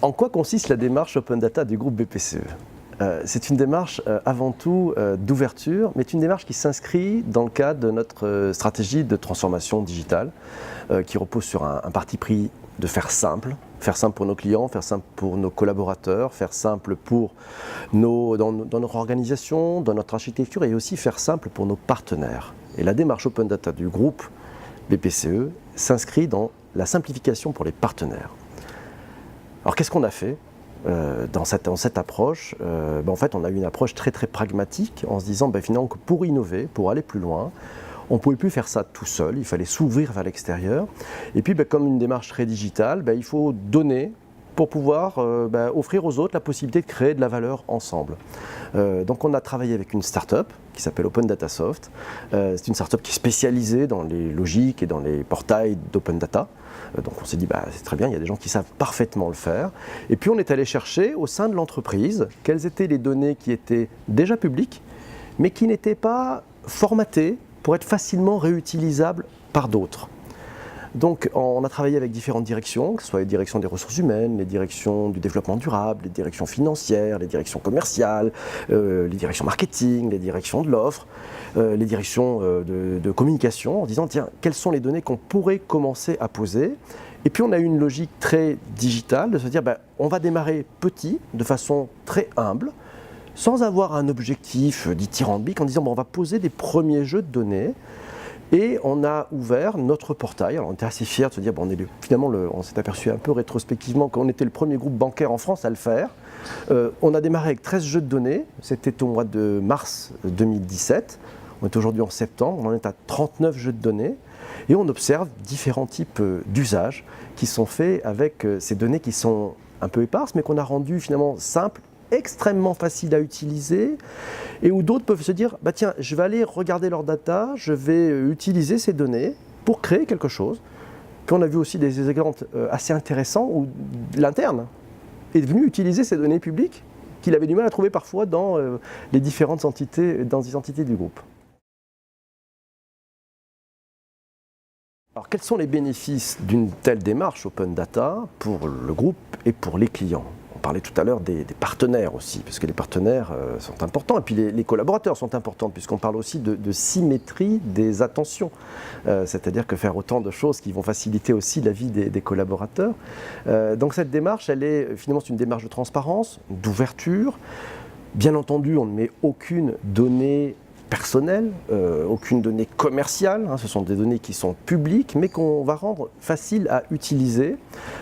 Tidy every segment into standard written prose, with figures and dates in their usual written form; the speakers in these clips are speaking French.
En quoi consiste la démarche Open Data du groupe BPCE? C'est une démarche avant tout d'ouverture, mais une démarche qui s'inscrit dans le cadre de notre stratégie de transformation digitale, qui repose sur un parti pris de faire simple pour nos clients, faire simple pour nos collaborateurs, faire simple pour dans notre organisation, dans notre architecture, et aussi faire simple pour nos partenaires. Et la démarche Open Data du groupe BPCE s'inscrit dans la simplification pour les partenaires. Alors qu'est-ce qu'on a fait dans cette approche? En fait, on a eu une approche très pragmatique en se disant finalement que pour innover, pour aller plus loin, on ne pouvait plus faire ça tout seul, il fallait s'ouvrir vers l'extérieur. Et puis comme une démarche très digitale, il faut donner pour pouvoir offrir aux autres la possibilité de créer de la valeur ensemble. Donc on a travaillé avec une start-up qui s'appelle Open Data Soft. C'est une start-up qui est spécialisée dans les logiques et dans les portails d'Open Data. Donc on s'est dit, c'est très bien, il y a des gens qui savent parfaitement le faire. Et puis on est allé chercher au sein de l'entreprise quelles étaient les données qui étaient déjà publiques, mais qui n'étaient pas formatées pour être facilement réutilisables par d'autres. Donc on a travaillé avec différentes directions, que ce soit les directions des ressources humaines, les directions du développement durable, les directions financières, les directions commerciales, les directions marketing, les directions de l'offre, les directions de communication, en disant tiens, quelles sont les données qu'on pourrait commencer à poser. Et puis on a eu une logique très digitale de se dire on va démarrer petit, de façon très humble, sans avoir un objectif dithyrambique, en disant on va poser des premiers jeux de données. Et on a ouvert notre portail. Alors on était assez fiers de se dire, on s'est aperçu un peu rétrospectivement qu'on était le premier groupe bancaire en France à le faire. On a démarré avec 13 jeux de données, c'était au mois de mars 2017. On est aujourd'hui en septembre, on en est à 39 jeux de données. Et on observe différents types d'usages qui sont faits avec ces données qui sont un peu éparses, mais qu'on a rendues finalement simples, extrêmement facile à utiliser, et où d'autres peuvent se dire tiens, je vais aller regarder leur data, je vais utiliser ces données pour créer quelque chose. Puis on a vu aussi des exemples assez intéressants où l'interne est venu utiliser ces données publiques qu'il avait du mal à trouver parfois dans les différentes entités, dans les entités du groupe. Alors quels sont les bénéfices d'une telle démarche Open Data pour le groupe et pour les clients? On parlait tout à l'heure des partenaires aussi, parce que les partenaires sont importants, et puis les collaborateurs sont importants, puisqu'on parle aussi de symétrie des attentions. C'est-à-dire que faire autant de choses qui vont faciliter aussi la vie des collaborateurs. Donc cette démarche, finalement, c'est une démarche de transparence, d'ouverture. Bien entendu, on ne met aucune donnée personnelle, aucune donnée commerciale, ce sont des données qui sont publiques, mais qu'on va rendre faciles à utiliser.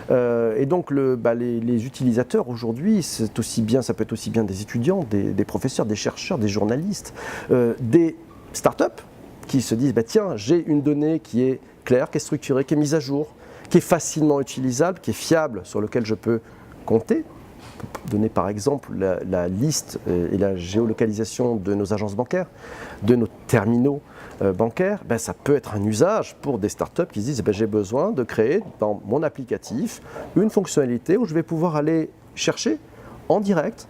Et donc les utilisateurs aujourd'hui, ça peut être aussi bien des étudiants, des professeurs, des chercheurs, des journalistes, des startups qui se disent tiens, j'ai une donnée qui est claire, qui est structurée, qui est mise à jour, qui est facilement utilisable, qui est fiable, sur laquelle je peux compter. Donner par exemple la liste et la géolocalisation de nos agences bancaires, de nos terminaux bancaires, ça peut être un usage pour des startups qui se disent j'ai besoin de créer dans mon applicatif une fonctionnalité où je vais pouvoir aller chercher en direct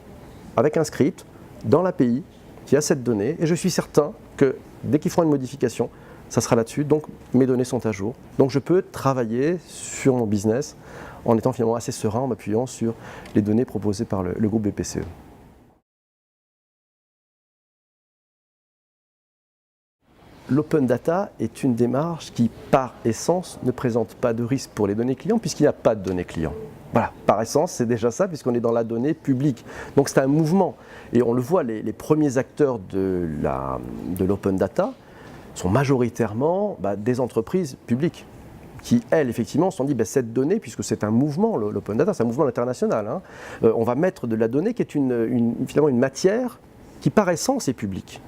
avec un script dans l'API qui a cette donnée, et je suis certain que dès qu'ils feront une modification, ça sera là-dessus, donc mes données sont à jour. Donc je peux travailler sur mon business en étant finalement assez serein, en m'appuyant sur les données proposées par le groupe BPCE. L'open data est une démarche qui, par essence, ne présente pas de risque pour les données clients, puisqu'il n'y a pas de données clients. Voilà, par essence, c'est déjà ça, puisqu'on est dans la donnée publique. Donc c'est un mouvement. Et on le voit, les premiers acteurs de l'open data sont majoritairement des entreprises publiques, qui, elles, effectivement, se sont dit, cette donnée, puisque c'est un mouvement, l'open data, c'est un mouvement international, on va mettre de la donnée qui est finalement une matière qui, par essence, est publique.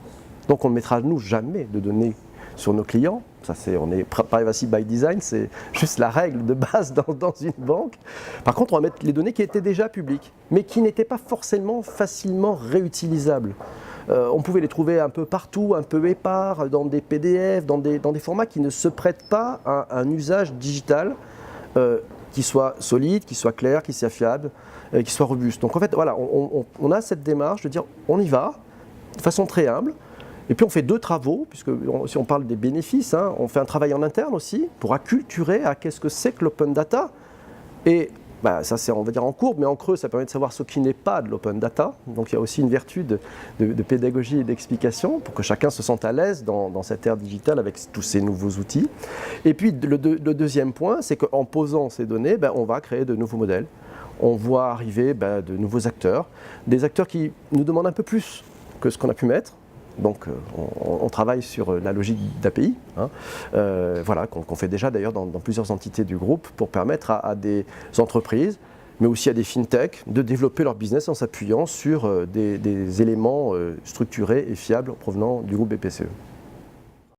Donc on ne mettra, nous, jamais de données sur nos clients. Ça, on est privacy by design, c'est juste la règle de base dans une banque. Par contre, on va mettre les données qui étaient déjà publiques, mais qui n'étaient pas forcément facilement réutilisables. On pouvait les trouver un peu partout, un peu épars, dans des PDF, dans des formats qui ne se prêtent pas à un usage digital qui soit solide, qui soit clair, qui soit fiable, qui soit robuste. Donc en fait, voilà, on a cette démarche de dire on y va, de façon très humble. Et puis on fait deux travaux, puisque si on parle des bénéfices, on fait un travail en interne aussi pour acculturer à qu'est-ce que c'est que l'open data. Et Ça c'est, on va dire, en courbe, mais en creux, ça permet de savoir ce qui n'est pas de l'open data. Donc il y a aussi une vertu de pédagogie et d'explication pour que chacun se sente à l'aise dans cette ère digitale avec tous ces nouveaux outils. Et puis le deuxième point, c'est qu'en posant ces données, on va créer de nouveaux modèles. On voit arriver de nouveaux acteurs, des acteurs qui nous demandent un peu plus que ce qu'on a pu mettre. Donc on travaille sur la logique d'API, qu'on fait déjà d'ailleurs dans plusieurs entités du groupe pour permettre à des entreprises, mais aussi à des fintechs, de développer leur business en s'appuyant sur des éléments structurés et fiables provenant du groupe BPCE.